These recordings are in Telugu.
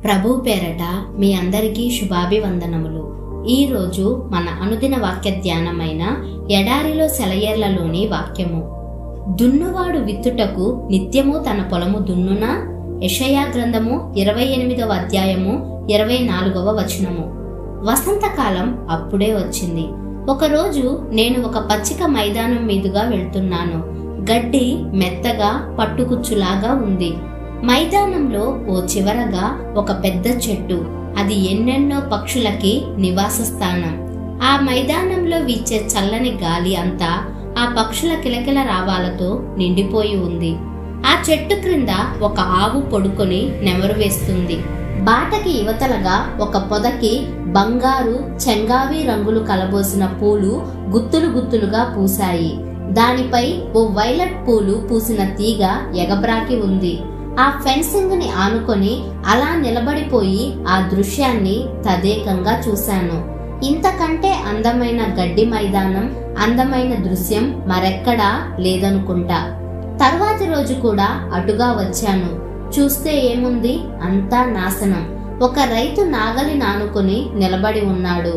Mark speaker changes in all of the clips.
Speaker 1: ప్రభు పేరట మీ అందరికీ శుభాభివందనములు. ఈరోజు మన అనుదిన వాక్య ధ్యానమైన ఎడారిలో సెలయేర్లలోని వాక్యము. దున్నువాడు విత్తుటకు నిత్యము తన పొలము దున్నునా? యెషయా గ్రంథము 28వ అధ్యాయము 24వ వచనము. వసంతకాలం అప్పుడే వచ్చింది. ఒకరోజు నేను ఒక పచ్చిక మైదానం మీదుగా వెళ్తున్నాను. గడ్డి మెత్తగా పట్టుకుచ్చులాగా ఉంది. మైదానంలో ఓ చివరగా ఒక పెద్ద చెట్టు. అది ఎన్నెన్నో పక్షులకి నివాస స్థానం. ఆ మైదానంలో వీచే చల్లని గాలి అంతా ఆ పక్షుల కిలకిల రావాలతో నిండిపోయి ఉంది. ఆ చెట్టు క్రింద ఒక ఆవు పడుకొని నెమరు వేస్తుంది. బాటకి యువతలగా ఒక పొదకి బంగారు చెంగావి రంగులు కలబోసిన పూలు గుత్తులు గుత్తులుగా పూసాయి. దానిపై ఓ వైలెట్ పూలు పూసిన తీగ ఎగబ్రాకి ఉంది. ఆ ఫెన్సింగ్ ని ఆనుకొని అలా నిలబడిపోయి ఆ దృశ్యాన్ని తదేకంగా చూశాను. ఇంతకంటే అందమైన గడ్డి మైదానం, అందమైన దృశ్యం మరెక్కడా లేదనుకుంటా. తర్వాతి రోజు కూడా అటుగా వచ్చాను. చూస్తే ఏముంది, అంతా నాశనం. ఒక రైతు నాగలి నానుకొని నిలబడి ఉన్నాడు.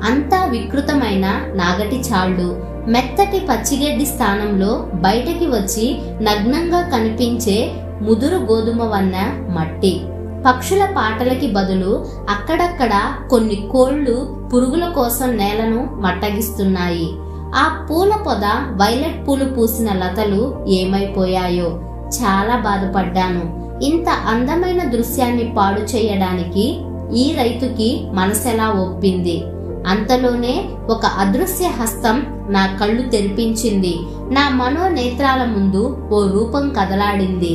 Speaker 1: అంతా వికృతమైన నాగటి చాళ్లు. మెత్తటి పచ్చిగడ్డి స్థానంలో బయటకి వచ్చి నగ్నంగా కనిపించే ముదురు గోధుమ వన్న మట్టి. పక్షుల పాటలకి బదులు అక్కడక్కడ కొన్ని కోళ్లు పురుగుల కోసం నేలను మట్టగిస్తున్నాయి. ఆ పూల పొద వైలెట్ పూలు పూసిన లతలు ఏమైపోయాయో. చాలా బాధపడ్డాను. ఇంత అందమైన దృశ్యాన్ని పాడు చేయడానికి ఈ రైతుకి మనసెలా ఒప్పింది? అంతలోనే ఒక అదృశ్య హస్తం నా కళ్ళు తెరిపించింది. నా మనోనేత్రాల ముందు ఓ రూపం కదలాడింది.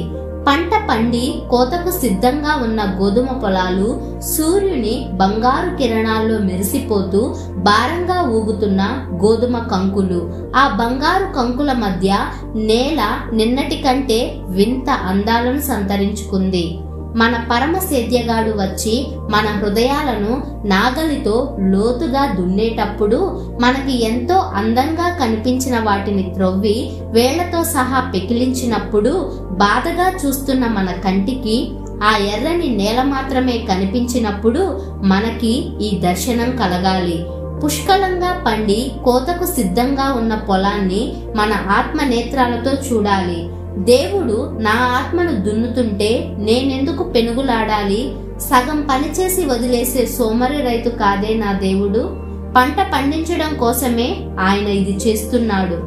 Speaker 1: పంట పండి కోతకు సిద్ధంగా ఉన్న గోధుమ పొలాలు సూర్యుని బంగారు కిరణాల్లో మెరిసిపోతూ భారంగా ఊగుతున్న గోధుమ కంకులు. ఆ బంగారు కంకుల మధ్య నేల నిన్నటి కంటే వింత అందాలను సంతరించుకుంది. మన పరమ సేద్యగాడు వచ్చి మన హృదయాలను నాగలితో లోతుగా దున్నేటప్పుడు మనకి ఎంతో అందంగా కనిపించిన వాటిని త్రొవ్వి వేళ్లతో సహా పెకిలించినప్పుడు బాధగా చూస్తున్న మన కంటికి ఆ ఎర్రని నేల మాత్రమే కనిపించినప్పుడు మనకి ఈ దర్శనం కలగాలి. పుష్కలంగా పండి కోతకు సిద్ధంగా ఉన్న పొలాన్ని మన ఆత్మ నేత్రాలతో చూడాలి. దేవుడు నా ఆత్మను దున్నుతుంటే నేనెందుకు పెనుగులాడాలి? సగం పనిచేసి వదిలేసే సోమరి రైతు కాదే నా దేవుడు. పంట పండించడం కోసమే ఆయన ఇది చేస్తున్నాడు.